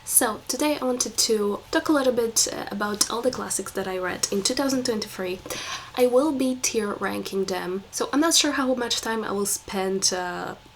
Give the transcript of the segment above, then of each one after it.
So today I wanted to talk a little bit about all the classics that I read in 2023. I will be tier ranking them, so I'm not sure how much time I will spend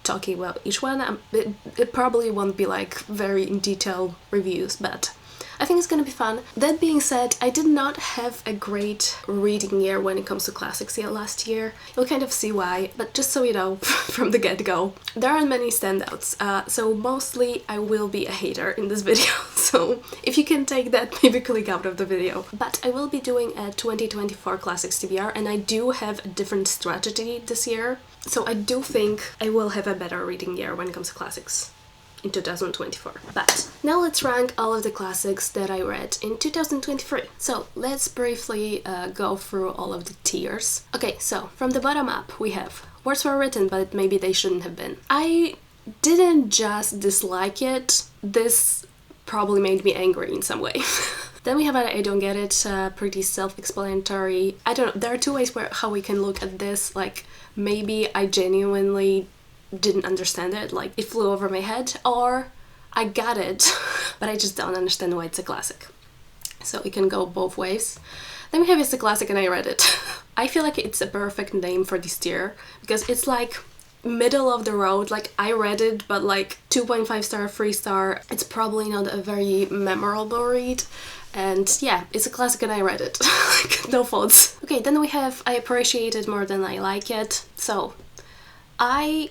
talking about each one. It probably won't be like very in detail reviews, but I think it's gonna be fun. That being said, I did not have a great reading year when it comes to classics yet last year. You'll kind of see why, but just so you know from the get-go, there aren't many standouts, so mostly I will be a hater in this video, so if you can take that, maybe click out of the video. But I will be doing a 2024 Classics TBR, and I do have a different strategy this year, so I do think I will have a better reading year when it comes to classics in 2024. But now let's rank all of the classics that I read in 2023. So let's briefly go through all of the tiers. Okay, so from the bottom up we have words were written but maybe they shouldn't have been. I didn't just dislike it, this probably made me angry in some way. Then we have I don't get it, pretty self-explanatory. I don't know, there are two ways how we can look at this. Like, maybe I genuinely didn't understand it, like it flew over my head, or I got it but I just don't understand why it's a classic. So it can go both ways. Then we have it's a classic and I read it. I feel like it's a perfect name for this tier because it's like middle of the road. Like, I read it, but like 2.5 star, 3 star. It's probably not a very memorable read. And yeah, it's a classic and I read it. Like, no faults. Okay, then we have I appreciate it more than I like it. So I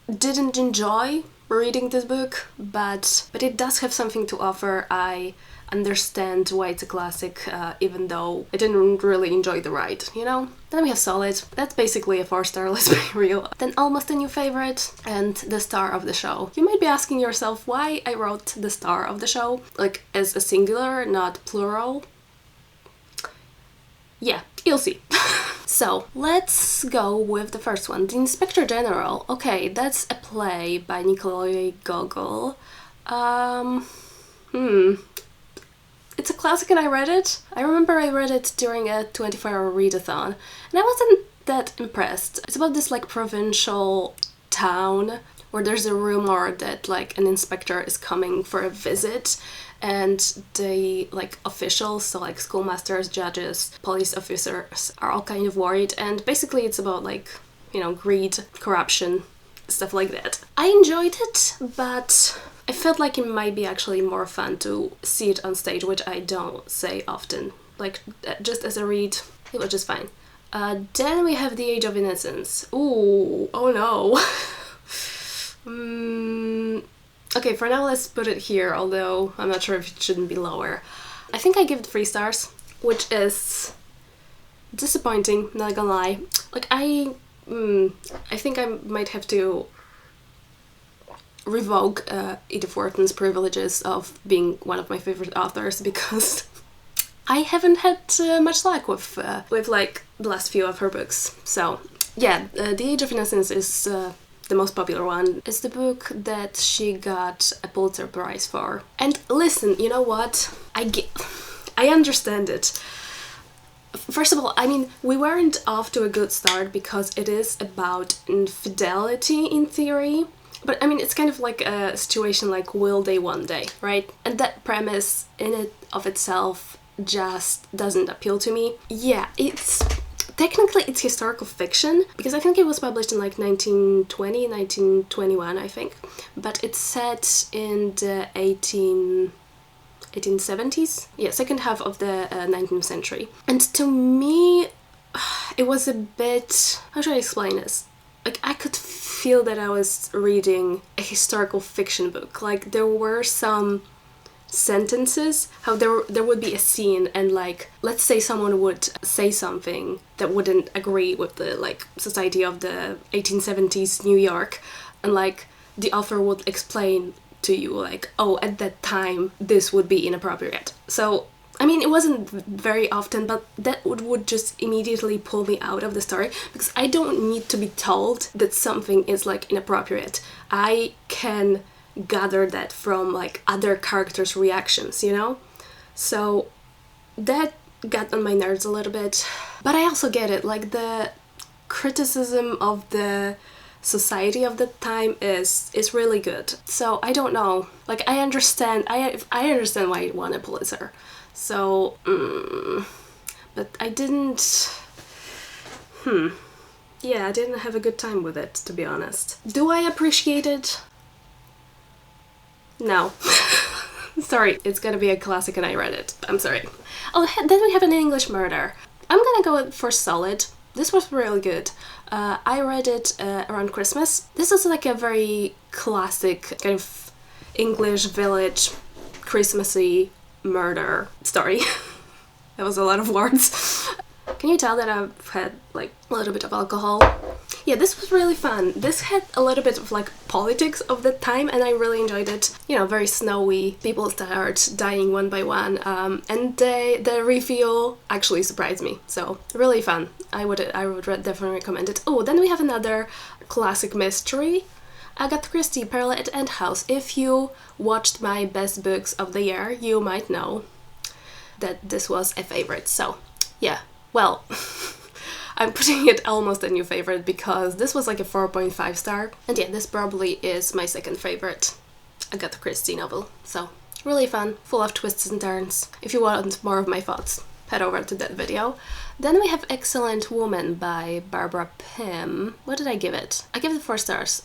didn't enjoy reading this book, but it does have something to offer. I understand why it's a classic, even though I didn't really enjoy the ride, you know? Then we have solid. That's basically a 4 star, let's be real. Then almost a new favorite, and the star of the show. You might be asking yourself why I wrote the star of the show, like as a singular, not plural. Yeah, you'll see. So, let's go with the first one. The Inspector General. Okay, that's a play by Nikolai Gogol. It's a classic and I read it. I remember I read it during a 24-hour readathon, and I wasn't that impressed. It's about this like provincial town where there's a rumor that like an inspector is coming for a visit, and the like officials, so like schoolmasters, judges, police officers, are all kind of worried, and basically it's about like, you know, greed, corruption, stuff like that. I enjoyed it, but I felt like it might be actually more fun to see it on stage, which I don't say often. Like, just as a read, it was just fine. Then we have The Age of Innocence. Ooh, oh no. Okay, for now let's put it here, although I'm not sure if it shouldn't be lower. I think I give it 3 stars, which is disappointing, not gonna lie. Like, I think I might have to revoke Edith Wharton's privileges of being one of my favorite authors, because I haven't had much luck with like the last few of her books. So yeah, The Age of Innocence is the most popular one. It's the book that she got a Pulitzer Prize for. And listen, you know what? I understand it. First of all, I mean, we weren't off to a good start because it is about infidelity in theory. But I mean, it's kind of like a situation like Will They One Day, right? And that premise in it of itself just doesn't appeal to me. Yeah, technically it's historical fiction, because I think it was published in like 1920, 1921, I think. But it's set in the 1870s? Yeah, second half of the 19th century. And to me, it was a bit... how should I explain this? Like, I could feel that I was reading a historical fiction book. Like, there were some sentences, how there would be a scene, and like, let's say someone would say something that wouldn't agree with the like society of the 1870s New York, and like the author would explain to you like, oh, at that time this would be inappropriate. So I mean, it wasn't very often, but that would just immediately pull me out of the story, because I don't need to be told that something is like inappropriate. I can gather that from like other characters' reactions, you know? So that got on my nerves a little bit. But I also get it, like the criticism of the society of the time is really good. So I don't know, like I understand why it won a Pulitzer. So but I didn't yeah, I didn't have a good time with it, to be honest. Do I appreciate it? No. Sorry, it's gonna be a classic and I read it. I'm sorry. Oh, then we have An English Murder. I'm gonna go for solid. This was really good. I read it around Christmas. This is like a very classic kind of English village Christmassy murder story. That was a lot of words. Can you tell that I've had like a little bit of alcohol? Yeah, this was really fun. This had a little bit of like politics of the time and I really enjoyed it. You know, very snowy, people start dying one by one, and the reveal actually surprised me. So really fun. I would definitely recommend it. Oh, then we have another classic mystery. Agatha Christie, Peril at End House. If you watched my best books of the year, you might know that this was a favorite. So yeah, well, I'm putting it almost a new favorite because this was like a 4.5 star. And yeah, this probably is my second favorite Agatha Christie novel. So really fun, full of twists and turns. If you want more of my thoughts, head over to that video. Then we have Excellent Woman by Barbara Pym. What did I give it? I give it 4 stars.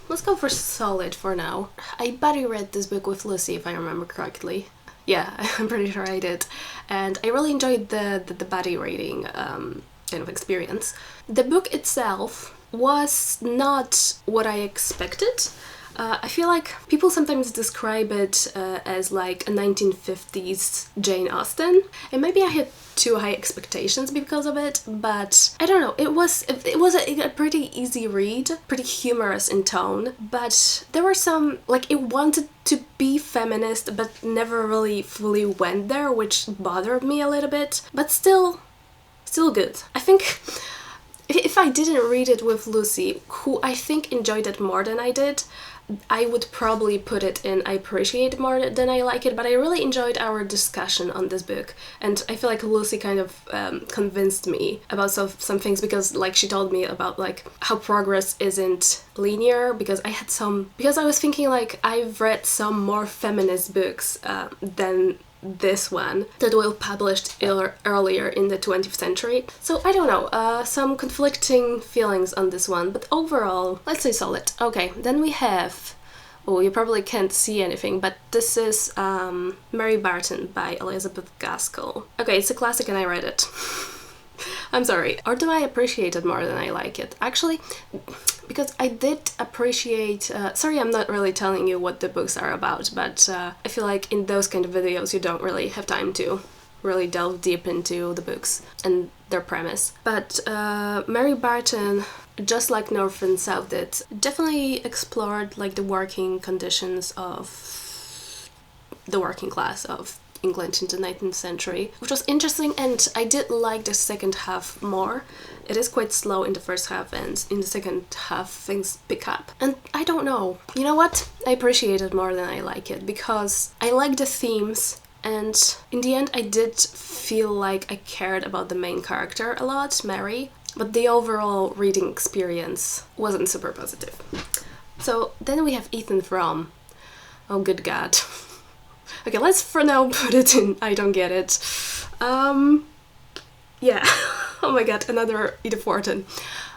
Let's go for solid for now. I buddy read this book with Lucy, if I remember correctly. Yeah, I'm pretty sure I did. And I really enjoyed the buddy reading kind of experience. The book itself was not what I expected. I feel like people sometimes describe it as like a 1950s Jane Austen, and maybe I had too high expectations because of it, but I don't know, it was a pretty easy read, pretty humorous in tone, but there were some, like, it wanted to be feminist but never really fully went there, which bothered me a little bit, but still good. I think if I didn't read it with Lucy, who I think enjoyed it more than I did, I would probably put it in I appreciate it more than I like it, but I really enjoyed our discussion on this book, and I feel like Lucy kind of convinced me about some things, because like she told me about like how progress isn't linear, because I was thinking like I've read some more feminist books than this one that were published earlier in the 20th century. So I don't know, some conflicting feelings on this one, but overall, let's say solid. Okay, then we have, oh, you probably can't see anything, but this is Mary Barton by Elizabeth Gaskell. Okay, it's a classic and I read it. I'm sorry. Or do I appreciate it more than I like it? Actually, because I did appreciate... sorry, I'm not really telling you what the books are about, but I feel like in those kind of videos you don't really have time to really delve deep into the books and their premise. But Mary Barton, just like North and South did, definitely explored like the working conditions of the working class of England in the 19th century, which was interesting, and I did like the second half more. It is quite slow in the first half, and in the second half things pick up. And I don't know, you know what? I appreciate it more than I like it, because I like the themes, and in the end I did feel like I cared about the main character a lot, Mary, but the overall reading experience wasn't super positive. So then we have Ethan Frome. Oh good god. Okay, let's for now put it in I don't get it. Yeah. Oh my god, another Edith Wharton.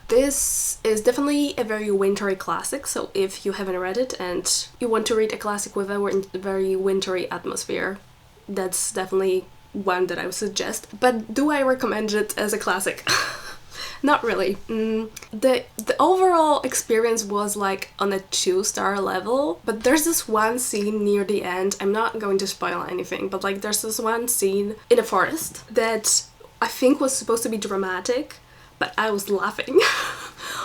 This is definitely a very wintry classic, so if you haven't read it and you want to read a classic with a very wintry atmosphere, that's definitely one that I would suggest. But do I recommend it as a classic? Not really. The overall experience was like on a 2-star level, but there's this one scene near the end, I'm not going to spoil anything, but like there's this one scene in a forest that I think was supposed to be dramatic, but I was laughing.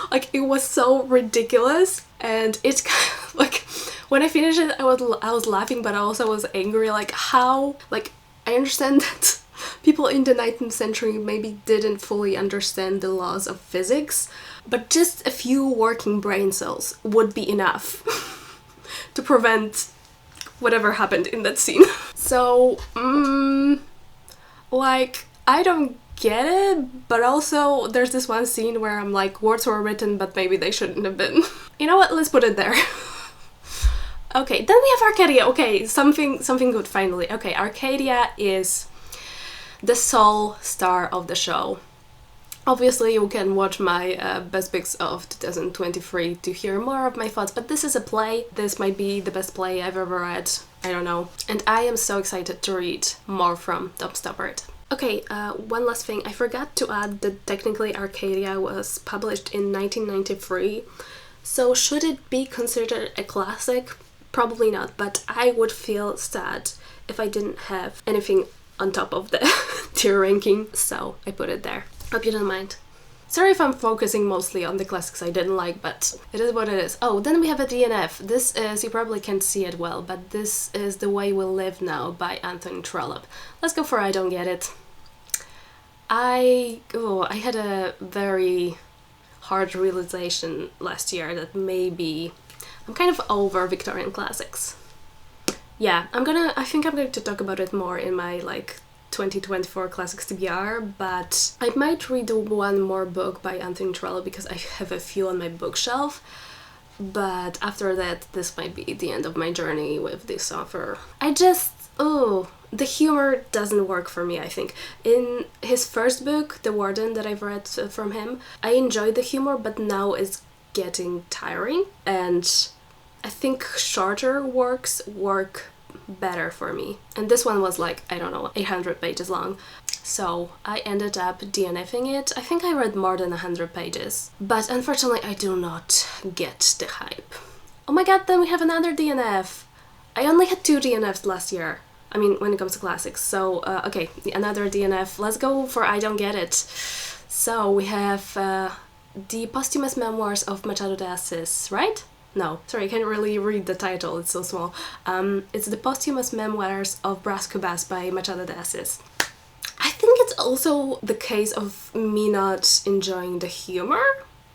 Like it was so ridiculous, and it's kind of like when I finished it I was laughing, but I also was angry, like how, like I understand that people in the 19th century maybe didn't fully understand the laws of physics, but just a few working brain cells would be enough to prevent whatever happened in that scene. So, like, I don't get it, but also there's this one scene where I'm like, words were written, but maybe they shouldn't have been. You know what? Let's put it there. Okay, then we have Arcadia. Okay, something good finally. Okay, Arcadia is the sole star of the show. Obviously, you can watch my best picks of 2023 to hear more of my thoughts, but this is a play. This might be the best play I've ever read. I don't know. And I am so excited to read more from Tom Stoppard. Okay, one last thing. I forgot to add that technically Arcadia was published in 1993. So should it be considered a classic? Probably not, but I would feel sad if I didn't have anything on top of the tier ranking, so I put it there. Hope you don't mind. Sorry if I'm focusing mostly on the classics I didn't like, but it is what it is. Oh, then we have a DNF. This is, you probably can't see it well, but this is The Way We Live Now by Anthony Trollope. Let's go for I Don't Get It. I had a very hard realization last year that maybe I'm kind of over Victorian classics. Yeah, I think I'm going to talk about it more in my 2024 Classics TBR, but I might read one more book by Anthony Trollope because I have a few on my bookshelf, but after that this might be the end of my journey with this author. The humor doesn't work for me, I think. In his first book, The Warden, that I've read from him, I enjoyed the humor, but now it's getting tiring, and I think shorter works work better for me. And this one was 800 pages long. So I ended up DNFing it. I think I read more than 100 pages. But unfortunately, I do not get the hype. Oh my god, then we have another DNF. I only had 2 DNFs last year. I mean, when it comes to classics. So, okay, another DNF. Let's go for I Don't Get It. So we have the posthumous memoirs of Machado de Assis, right? No, sorry, I can't really read the title, it's so small. It's the posthumous memoirs of Bras Cubas by Machado de Assis. I think it's also the case of me not enjoying the humor,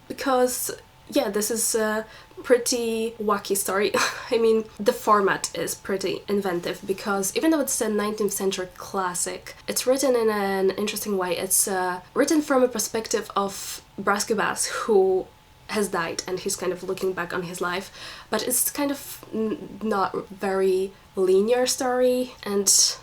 because, yeah, this is a pretty wacky story. I mean, the format is pretty inventive, because even though it's a 19th century classic, it's written in an interesting way. It's written from a perspective of Bras Cubas, who has died, and he's kind of looking back on his life, but it's kind of not very linear story, and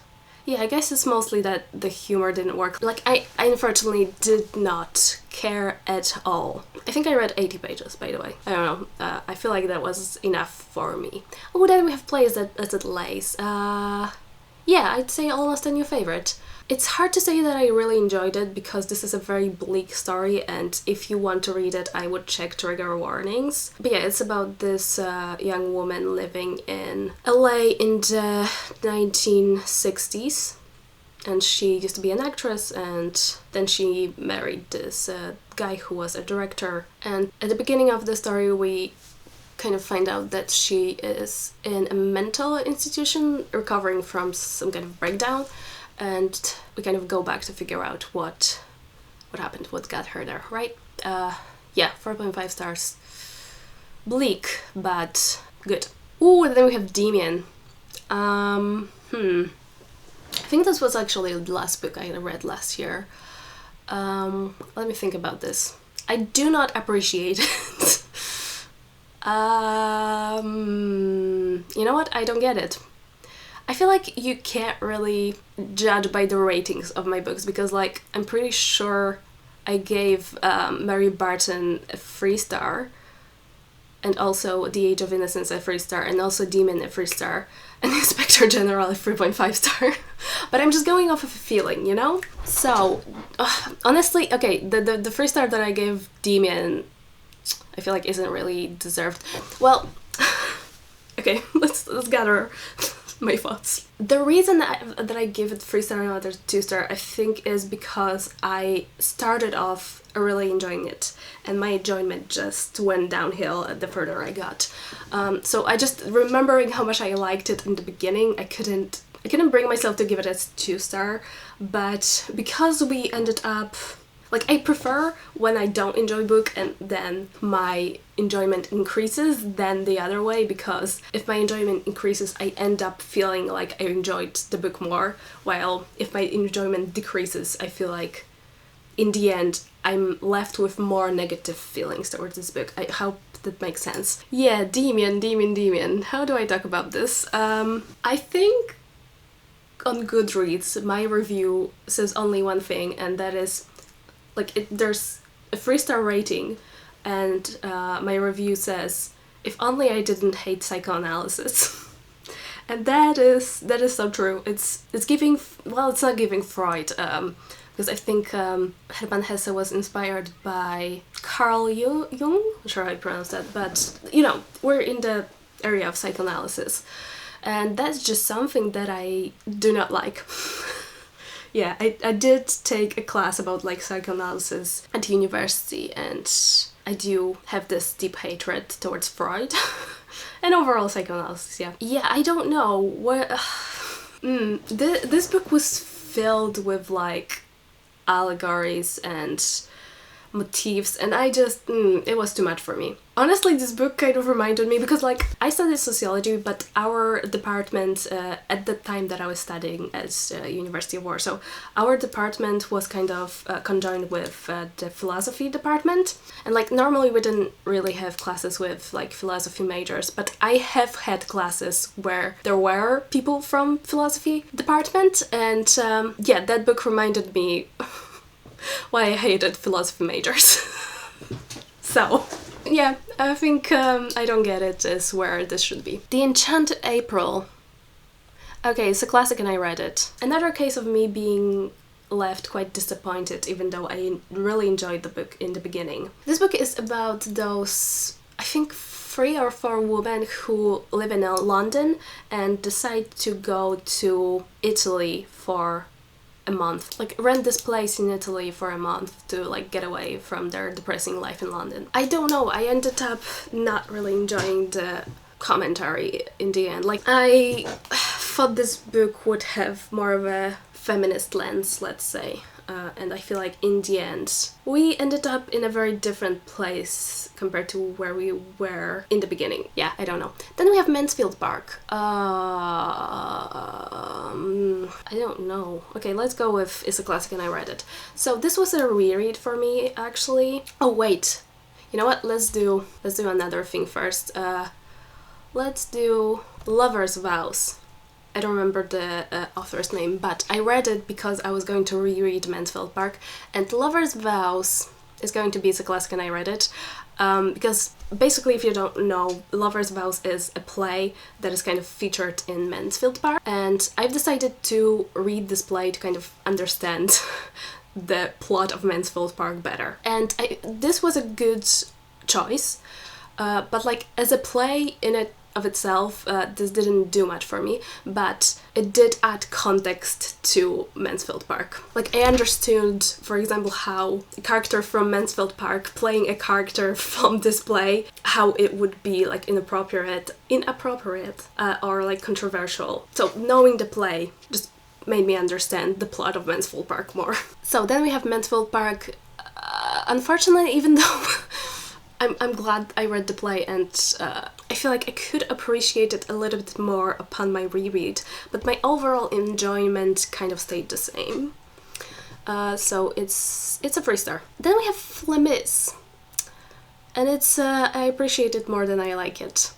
yeah, I guess it's mostly that the humor didn't work. I unfortunately did not care at all. I think I read 80 pages, by the way. I don't know, I feel like that was enough for me. Oh, then we have plays that's at Lace. Yeah, I'd say almost a new favorite. It's hard to say that I really enjoyed it because this is a very bleak story, and if you want to read it, I would check trigger warnings. But yeah, it's about this young woman living in LA in the 1960s, and she used to be an actress, and then she married this guy who was a director. And at the beginning of the story, we kind of find out that she is in a mental institution recovering from some kind of breakdown. And we kind of go back to figure out what happened, what got her there, right? Yeah, 4.5 stars. Bleak, but good. Ooh, and then we have Demian. I think this was actually the last book I read last year. Let me think about this. I do not appreciate it. You know what? I don't get it. I feel like you can't really judge by the ratings of my books, because I'm pretty sure I gave Mary Barton a 3-star, and also The Age of Innocence a 3-star, and also Demon a 3-star, and Inspector General a 3.5 star. But I'm just going off of a feeling, you know? So, honestly, okay, the 3-star that I gave Demon, I feel like isn't really deserved. Well, okay, let's gather my thoughts. The reason that I give it 3-star and not a 2-star, I think, is because I started off really enjoying it, and my enjoyment just went downhill the further I got. So I just, remembering how much I liked it in the beginning, I couldn't bring myself to give it a 2-star, but because we ended up, I prefer when I don't enjoy a book and then my enjoyment increases than the other way, because if my enjoyment increases, I end up feeling like I enjoyed the book more, while if my enjoyment decreases, I feel like in the end I'm left with more negative feelings towards this book. I hope that makes sense. Yeah, Demian. How do I talk about this? I think on Goodreads my review says only one thing, and that is like there's a 3-star rating, and my review says, if only I didn't hate psychoanalysis. And that is so true. It's giving, well, it's not giving Freud, because I think Hermann Hesse was inspired by Carl Jung, I'm sure how I pronounce that, but you know, we're in the area of psychoanalysis, and that's just something that I do not like. Yeah, I did take a class about like psychoanalysis at university, and I do have this deep hatred towards Freud and overall psychoanalysis. Yeah, I don't know what. This book was filled with like allegories and motifs, and I just it was too much for me. Honestly, this book kind of reminded me, because like I studied sociology, but our department at the time that I was studying at University of Warsaw, our department was kind of conjoined with the philosophy department, and like normally we didn't really have classes with like philosophy majors, but I have had classes where there were people from philosophy department, and yeah, that book reminded me why I hated philosophy majors. So, yeah, I think I Don't Get It is where this should be. The Enchanted April. Okay, it's a classic and I read it. Another case of me being left quite disappointed, even though I really enjoyed the book in the beginning. This book is about those, I think, 3 or 4 women who live in London and decide to go to Italy for a month, like rent this place in Italy for a month to like get away from their depressing life in London. I don't know, I ended up not really enjoying the commentary in the end. Like I thought this book would have more of a feminist lens, let's say, and I feel like in the end we ended up in a very different place compared to where we were in the beginning. Yeah, I don't know. Then we have Mansfield Park. I don't know. Okay, let's go with It's a Classic and I Read It. So this was a reread for me, actually. Oh wait, you know what? Let's do another thing first. Let's do Lover's Vows. I don't remember the author's name, but I read it because I was going to reread Mansfield Park, and Lover's Vows is going to be It's a Classic and I Read It, because basically, if you don't know, Lover's Vows is a play that is kind of featured in Mansfield Park, and I've decided to read this play to kind of understand the plot of Mansfield Park better. And this was a good choice, but like as a play in it of itself, this didn't do much for me, but it did add context to Mansfield Park. Like I understood, for example, how a character from Mansfield Park playing a character from this play, how it would be like inappropriate, or like controversial. So knowing the play just made me understand the plot of Mansfield Park more. So then we have Mansfield Park. Unfortunately, even though I'm glad I read the play, and I feel like I could appreciate it a little bit more upon my reread, but my overall enjoyment kind of stayed the same. So it's a 3-star. Then we have Les Mis, and it's I appreciate it more than I like it.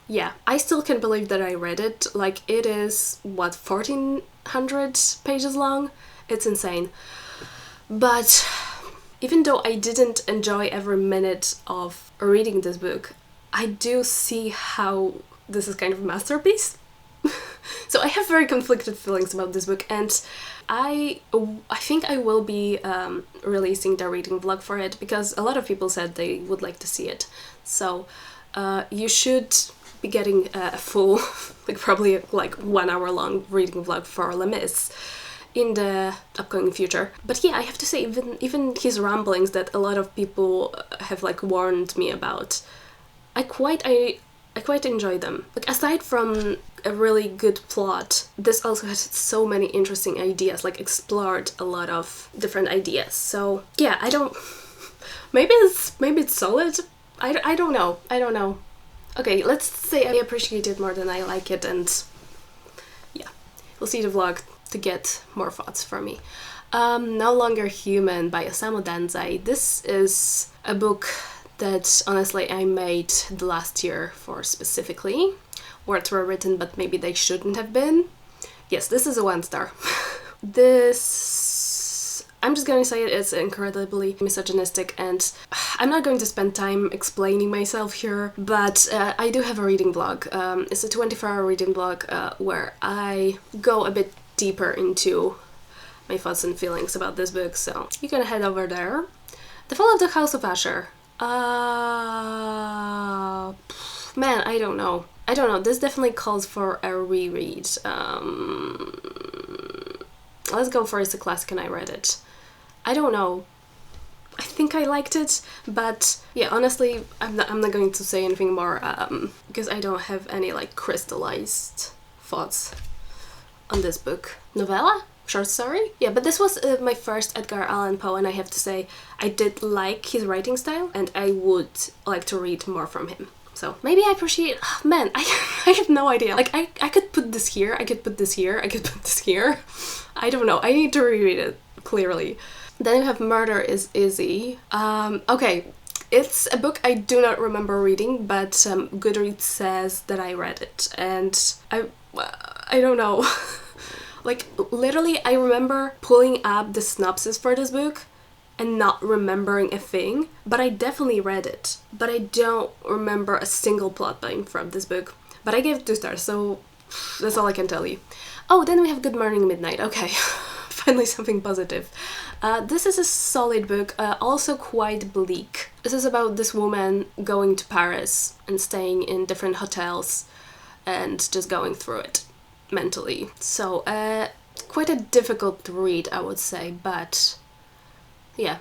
Yeah, I still can't believe that I read it. Like it is, what, 1400 pages long? It's insane. But even though I didn't enjoy every minute of reading this book, I do see how this is kind of a masterpiece. So I have very conflicted feelings about this book, and I think I will be releasing the reading vlog for it, because a lot of people said they would like to see it. So you should be getting a full, like probably like 1 hour long reading vlog for Les Mis in the upcoming future. But yeah, I have to say, even his ramblings that a lot of people have like warned me about, I quite enjoy them. Like aside from a really good plot, this also has so many interesting ideas, like explored a lot of different ideas. So yeah, I don't, maybe it's solid. I don't know. Okay, let's say I appreciate it more than I like it, and yeah, we'll see the vlog to get more thoughts from me. No Longer Human by Osamu Denzai. This is a book that honestly I made the last year for specifically. Words were written, but maybe they shouldn't have been. Yes, this is a 1 star. This, I'm just going to say it's incredibly misogynistic, and I'm not going to spend time explaining myself here, but I do have a reading blog. It's a 24-hour reading blog where I go a bit deeper into my thoughts and feelings about this book, so you can head over there. The Fall of the House of Usher. Man, I don't know. This definitely calls for a reread. Let's go for It's a Classic and I Read It. I don't know. I think I liked it, but yeah, honestly, I'm not going to say anything more because I don't have any like crystallized thoughts on this book. Novella? Short story? Yeah, but this was my first Edgar Allan Poe, and I have to say I did like his writing style, and I would like to read more from him. So maybe I appreciate, oh, man, I have no idea. Like I could put this here, I could put this here, I could put this here. I don't know, I need to reread it, clearly. Then we have Murder is Easy. Okay, it's a book I do not remember reading, but Goodreads says that I read it, and I don't know. Like, literally, I remember pulling up the synopsis for this book and not remembering a thing, but I definitely read it. But I don't remember a single plot point from this book. But I gave it 2 stars, so that's all I can tell you. Oh, then we have Good Morning Midnight. Okay, finally something positive. This is a solid book, also quite bleak. This is about this woman going to Paris and staying in different hotels and just going through it mentally. So, quite a difficult read, I would say, but yeah,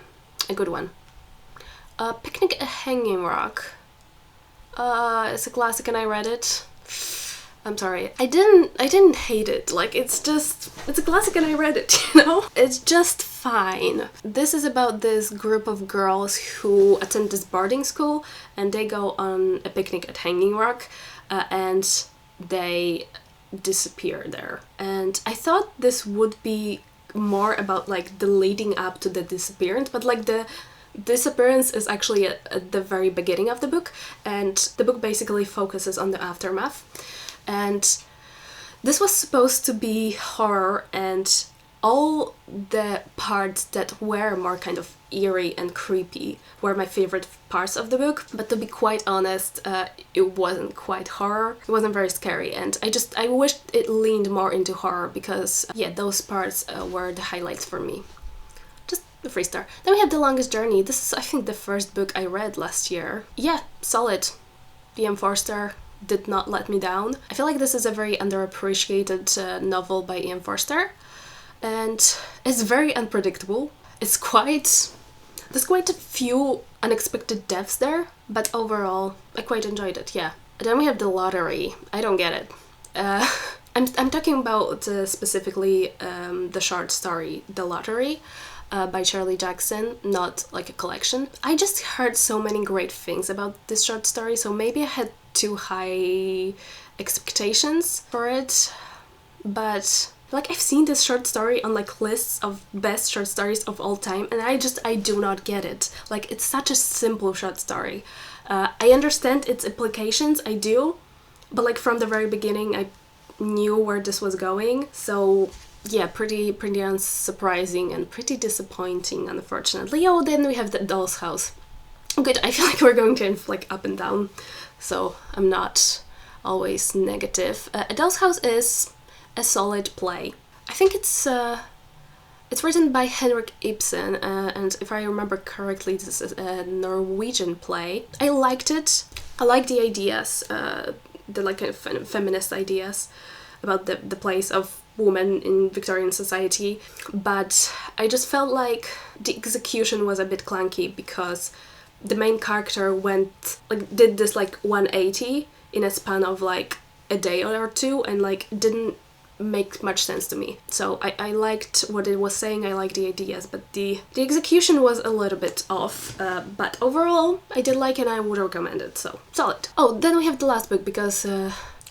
a good one. Picnic at Hanging Rock. It's a classic and I read it. I'm sorry, I didn't hate it. Like, it's a classic and I read it, you know? It's just fine. This is about this group of girls who attend this boarding school, and they go on a picnic at Hanging Rock, and they disappear there. And I thought this would be more about like the leading up to the disappearance, but like the disappearance is actually at the very beginning of the book, and the book basically focuses on the aftermath. And this was supposed to be horror, and all the parts that were more kind of eerie and creepy were my favorite parts of the book, but to be quite honest, it wasn't quite horror. It wasn't very scary, and I wished it leaned more into horror, because yeah, those parts were the highlights for me. Just a 3 star. Then we have The Longest Journey. This is, I think, the first book I read last year. Yeah, solid. PM Forster did not let me down. I feel like this is a very underappreciated novel by Ian Forster, and it's very unpredictable. There's quite a few unexpected deaths there, but overall I quite enjoyed it, yeah. And then we have The Lottery. I don't get it. I'm talking about specifically the short story The Lottery by Shirley Jackson, not like a collection. I just heard so many great things about this short story, so maybe I had too high expectations for it, but like I've seen this short story on like lists of best short stories of all time, and I do not get it. Like, it's such a simple short story. I understand its implications, I do, but like from the very beginning I knew where this was going, so yeah, pretty unsurprising and pretty disappointing, unfortunately. Oh, then we have The Doll's House. Good, I feel like we're going to like up and down, so I'm not always negative. A Doll's House is a solid play. I think it's written by Henrik Ibsen, and if I remember correctly, this is a Norwegian play. I liked it. I like the ideas, the like kind of feminist ideas about the place of women in Victorian society, but I just felt like the execution was a bit clunky, because the main character did this like 180 in a span of like a day or two, and like didn't make much sense to me. So I liked what it was saying, I liked the ideas, but the execution was a little bit off, but overall I did like it and I would recommend it, so solid. Oh, then we have the last book, because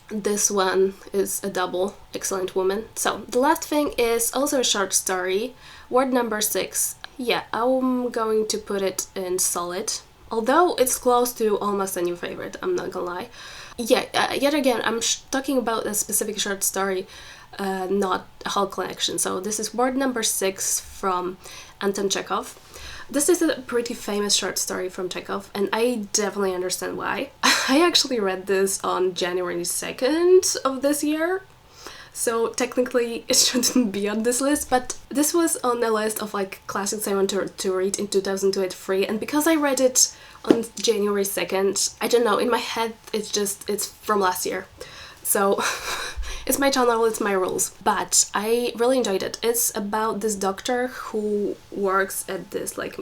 This one is a double Excellent Woman. So the last thing is also a short story, word number 6. Yeah, I'm going to put it in solid, although it's close to almost a new favorite, I'm not gonna lie. Yeah, yet again, I'm talking about a specific short story, not a whole collection. So this is word number 6 from Anton Chekhov. This is a pretty famous short story from Chekhov, and I definitely understand why. I actually read this on January 2nd of this year, so technically it shouldn't be on this list, but this was on the list of like classics I want to read in 2023, and because I read it on January 2nd, I don't know, in my head it's from last year. So it's my channel, it's my rules. But I really enjoyed it. It's about this doctor who works at this like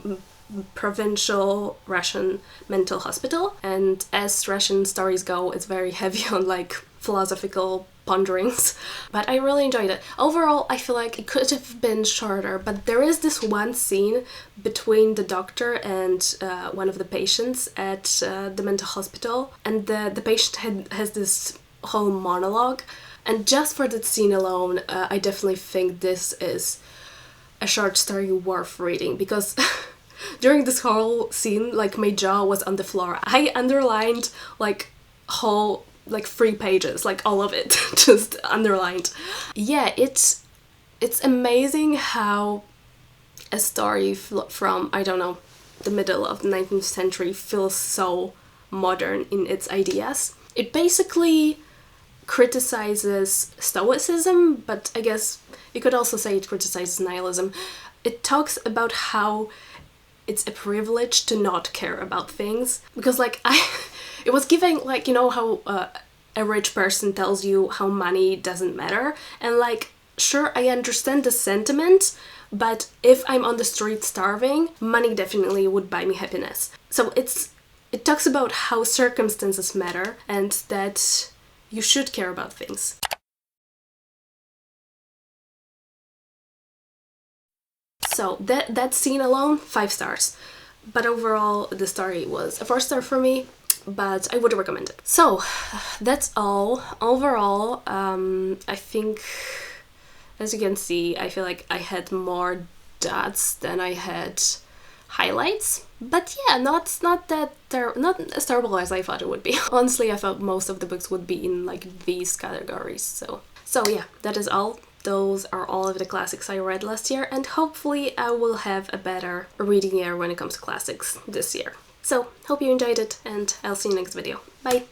provincial Russian mental hospital, and as Russian stories go, it's very heavy on like philosophical ponderings, but I really enjoyed it. Overall, I feel like it could have been shorter, but there is this one scene between the doctor and one of the patients at the mental hospital, and the patient has this whole monologue, and just for that scene alone, I definitely think this is a short story worth reading, because during this whole scene, like, my jaw was on the floor. I underlined like whole like 3 pages, like all of it just underlined. Yeah, it's amazing how a story from, I don't know, the middle of the 19th century feels so modern in its ideas. It basically criticizes Stoicism, but I guess you could also say it criticizes nihilism. It talks about how it's a privilege to not care about things, because like it was giving, like, you know how a rich person tells you how money doesn't matter, and like, sure, I understand the sentiment, but if I'm on the street starving, money definitely would buy me happiness. So it talks about how circumstances matter and that you should care about things. So that scene alone, 5 stars. But overall, the story was a 4-star for me, but I would recommend it. So that's all. Overall, I think, as you can see, I feel like I had more dots than I had highlights. But yeah, not as terrible as I thought it would be. Honestly, I thought most of the books would be in like these categories. So yeah, that is all. Those are all of the classics I read last year, and hopefully I will have a better reading year when it comes to classics this year. So, hope you enjoyed it, and I'll see you next video. Bye!